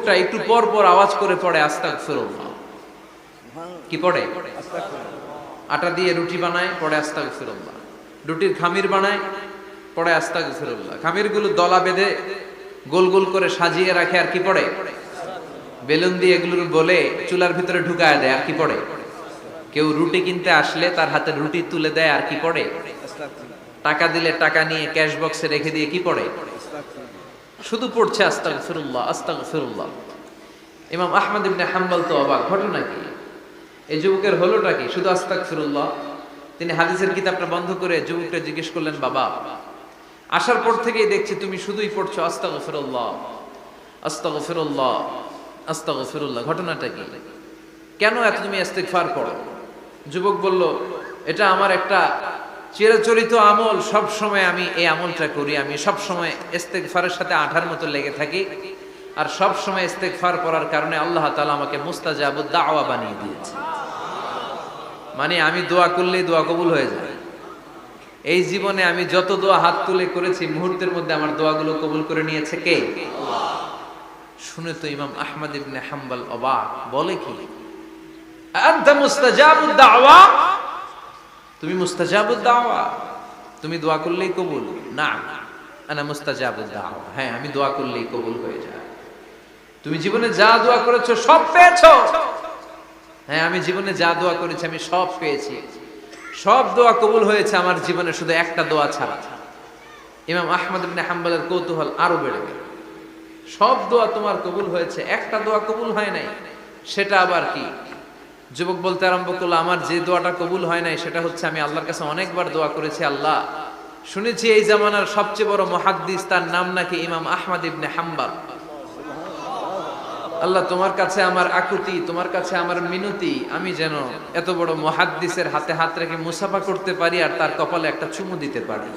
যুবকটা একটু পর পর আওয়াজ করে পড়ে আস্তাগফিরুল্লাহ। কি পড়ে? আটা দিয়ে রুটি বানায়, পড়ে আস্তাগফিরুল্লাহ। রুটির খামির বানায়, পড়ে আস্তাগফিরুল্লাহ। খামিরগুলো দলা বেঁধে গোল গোল করে সাজিয়ে রাখে, আর কি পড়ে? বেলুন দিয়ে এগুলোর বলে চুলার ভিতরে ঢুকায় দেয়, আর কি পড়ে? কেউ রুটি কিনতে আসলে তার হাতে রুটি তুলে দেয়, আর কি পড়ে? টাকা দিলে টাকা নিয়ে ক্যাশ বক্সে রেখে দিয়ে কি পড়ে? শুধু পড়ছে আস্তাগফিরুল্লাহ আস্তাগফিরুল্লাহ। ইমাম আহমদ ইবনে হাম্বল তো অবাক, ঘটনা কি? এই যুবকের হলোটা কি? শুধু আস্তাগফিরুল্লাহ। তিনি হাদিসের কিতাবটা বন্ধ করে যুবককে জিজ্ঞেস করলেন, বাবা, আসার পর থেকেই দেখছি তুমি শুধুই পড়ছো আস্তাগফিরুল্লাহ আস্তাগফিরুল্লাহ আস্তাগফিরুল্লাহ, ঘটনাটা কি? কেন এত তুমি ইস্তিগফার করো? যুবক বলল, এটা আমার একটা চিরাচরিত আমল, সব সময় আমি এই আমলটা করি। আমি সব সময় ইস্তিগফারের সাথে আঠার মতো লেগে থাকি, আর সব সময় ইস্তিগফার করার কারণে আল্লাহ তাআলা আমাকে মুস্তাজাবুদ দাওয়া বানিয়ে দিয়েছে। মানে আমি দোয়া করলেই দোয়া কবুল হয়ে যায়। এই জীবনে আমি যত দোয়া হাত তুলে করেছি, মুহূর্তের মধ্যে আমার দোয়াগুলো কবুল করে নিয়েছে কে? আল্লাহ। শুনে তো ইমাম আহমদ ইবনে হাম্বল অবাক, বলে কি, আনতা মুস্তাজাবুদ দাওয়া? তুমি মুস্তাজাবুদ দাওয়া? তুমি দোয়া করলেই কবুল? না, আনা মুস্তাজাবুদ দাওয়া। হ্যাঁ, আমি দোয়া করলেই কবুল হয়ে যায়। তুমি জীবনে যা দোয়া করেছো সব পেয়েছো? হ্যাঁ, আমি জীবনে যা দোয়া করেছি আমি সব পেয়েছি, সব দোয়া কবুল হয়েছে আমার জীবনে, শুধু একটা দোয়া ছাড়া। ইমাম আহমদ ইবনে হাম্বলের কৌতূহল আরো বেড়ে গেল। সব দোয়া তোমার কবুল হয়েছে, একটা দোয়া কবুল হয় নাই, সেটা আবার কি? যুবক বলতে আরম্ভ করলো, আমার যে দোয়াটা কবুল হয় নাই সেটা হচ্ছে আমি আল্লাহর কাছে অনেকবার দোয়া করেছি, আল্লাহ শুনেছি এই জামানার সবচেয়ে বড় মুহাদ্দিস, তার নাম নাকি ইমাম আহমদ ইবনে হাম্বল। আল্লাহ, তোমার কাছে আমার আকুতি, তোমার কাছে আমার মিনতি, আমি যেন এত বড় মুহাদ্দিসের হাতে হাত রেখে মুসাফা করতে পারি আর তার কপালে একটা চুমু দিতে পারি।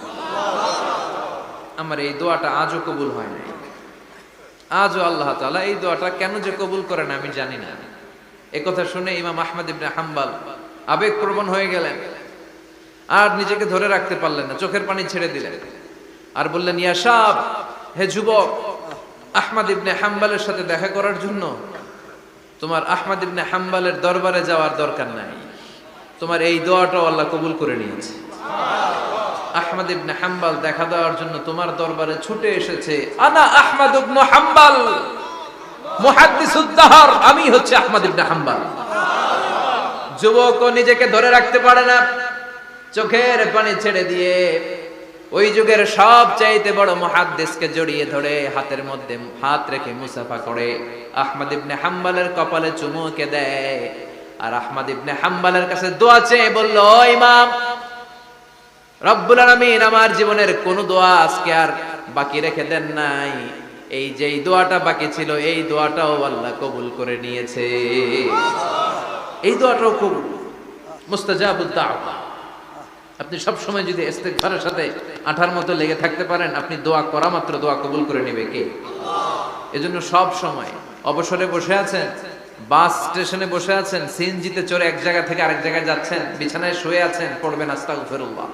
আমার এই দোয়াটা আজও কবুল হয় নাই। আজও আল্লাহ তাআলা এই দোয়াটা কেন যে কবুল করে না আমি জানি না। একথা শুনে ইমাম আহমদ ইবনে হাম্বল আবেগপ্রবণ হয়ে গেলেন, আর নিজেকে ধরে রাখতে পারলেন না, চোখের পানি ছেড়ে দিলেন, আর বললেন, ইয়া শাব, হে যুবক, আহমদ ইবনে হাম্বলের সাথে দেখা করার জন্য তোমার আহমদ ইবনে হাম্বলের দরবারে যাওয়ার দরকার নাই, তোমার এই দোয়াটাও আল্লাহ কবুল করে নিয়েছে। আহমদ ইবনে হাম্বল দেখা দেওয়ার জন্য তোমার দরবারে ছুটে এসেছে। আনা আহমদ ইবনে হাম্বল মুহাদ্দিসুদ দাহর, আমি হচ্ছে আহমদ ইবনে হাম্বল। যুবক নিজেকে ধরে রাখতে পারে না, চোখের পানি ছেড়ে দিয়ে ওই যুগের সবচাইতে বড় মুহাদ্দিসকে জড়িয়ে ধরে হাতের মধ্যে হাত রেখে মুসাফা করে আহমদ ইবনে হাম্বলের কপালে চুমুকে দেয়, আর আহমদ ইবনে হাম্বলের কাছে দোয়া চেয়ে বলল, ও ইমাম, রব্বুল আলামিন আমার জীবনের কোন দোয়া আজকে আর বাকি রেখে দেন নাই, এই যে এই দোয়াটা বাকি ছিল এই দোয়াটাও আল্লাহ কবুল করে নিয়েছে। এই দোয়াটাও কবুল, মুস্তাজাবুদ দাওয়া। আপনি সব সময় যদি ইস্তিগফারের সাথে আঠার মতো লেগে থাকতে পারেন, আপনি দোয়া করা মাত্র দোয়া কবুল করে নেবে কে? এজন্য সব সময় অবসরে বসে আছেন, বাস স্টেশনে বসে আছেন, সিএনজিতে চড়ে এক জায়গা থেকে আরেক জায়গায় যাচ্ছেন, বিছানায় শুয়ে আছেন, পড়বেন আস্তাগফিরুল্লাহ।